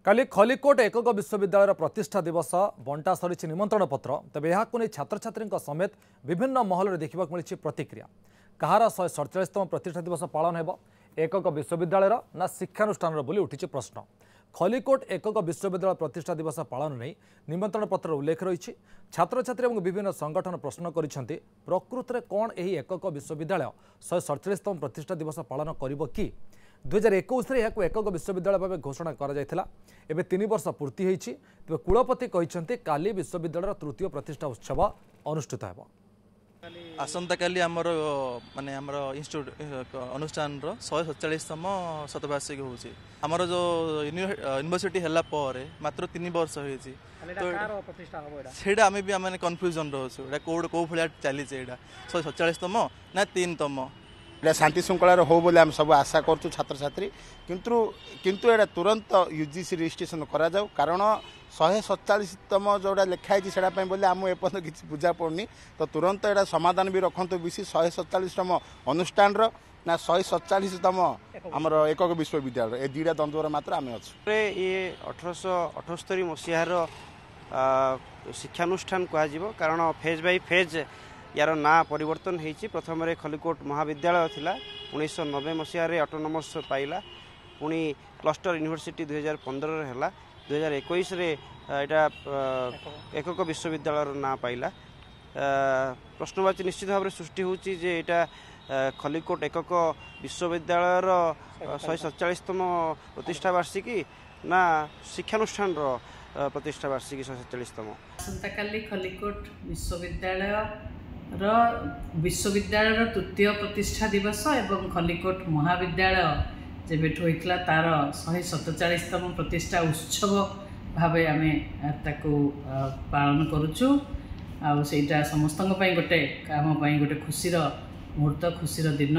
काली खलिकोट एकक विश्वविद्यालय प्रतिष्ठा दिवस बंटा सरी निमंत्रण पत्र तेज यह छात्र छात्री समेत विभिन्न महल में देखा मिली प्रतिक्रिया कहार 147तम प्रतिष्ठा दिवस पालन हो एकक विश्वविद्यालय ना शिक्षानुष्ठान बोली उठी प्रश्न। खलिकोट एकक विश्वविद्यालय प्रतिष्ठा दिवस पालन नहीं निमंत्रण पत्र उल्लेख रही छात्र छात्री और विभिन्न संगठन प्रश्न कर प्रकृत में कौन यही एकक विश्वविद्यालय 147तम प्रतिष्ठा दिवस पालन कर कि 2021 यह एकक विश्वविद्यालय भाव घोषणा कर 3 वर्ष पूर्ति होती तेज कुलपति कहते काली विश्वविद्यालय तृतीय प्रतिष्ठा उत्सव अनुष्ठित हो आसंता काली आमर माने आमर इंस्टीट्यूट अनुष्ठान 147तम शतवार्षिक होची आमर जो यूनिवर्सिटी हला पर मात्र 3 वर्ष होईची सेटा आमे भी आमे कन्फ्यूजन रहछु एटा कोड को भलिया चली छै एटा 147तम ना 3तम शांति श्रृंखलार हो बोले आम सब आशा करूँ छात्र छात्री किंतु एटा तुरंत यूजीसी रजिस्ट्रेशन करा जाऊ कारण 147तम जोड़ा लिखाई से बोले आम एपर्तंत किसी बुझा पड़नी तो तुरंत एटा समाधान भी रखु बेसी 147तम अनुष्ठान ना 147तम आमर एकक विश्वविद्यालय ए दुईटा द्वंद्वर मात्र आम अच्छे ये 1878 मसीहार शिक्षानुष्ठान कह कारण फेज बाय फेज यार ना परिवर्तन होती प्रथम खलिकोट महाविद्यालय थिला 1990 मसीह ऑटोनोमस पाइला पुणी क्लस्टर यूनिवर्सिटी 2015 है 2021 एटा एकक विश्वविद्यालय ना पाइला प्रश्नवाची निश्चित भाव सृष्टि होची जे एटा खलिकोट एकक विश्वविद्यालय 147तम प्रतिष्ठा वार्षिकी ना शिक्षानुष्ठान प्रतिष्ठा वार्षिकी 147तम आसंताकाली खलिकोट विश्वविद्यालय तृतीय प्रतिष्ठा दिवस एवं खलिकोट महाविद्यालय जेबेठू होता तार 147तम प्रतिष्ठा उत्सव भाव आम पालन करुचु आईटा समस्त गोटे आम गोटे खुशीर मुहूर्त खुशीर दिन।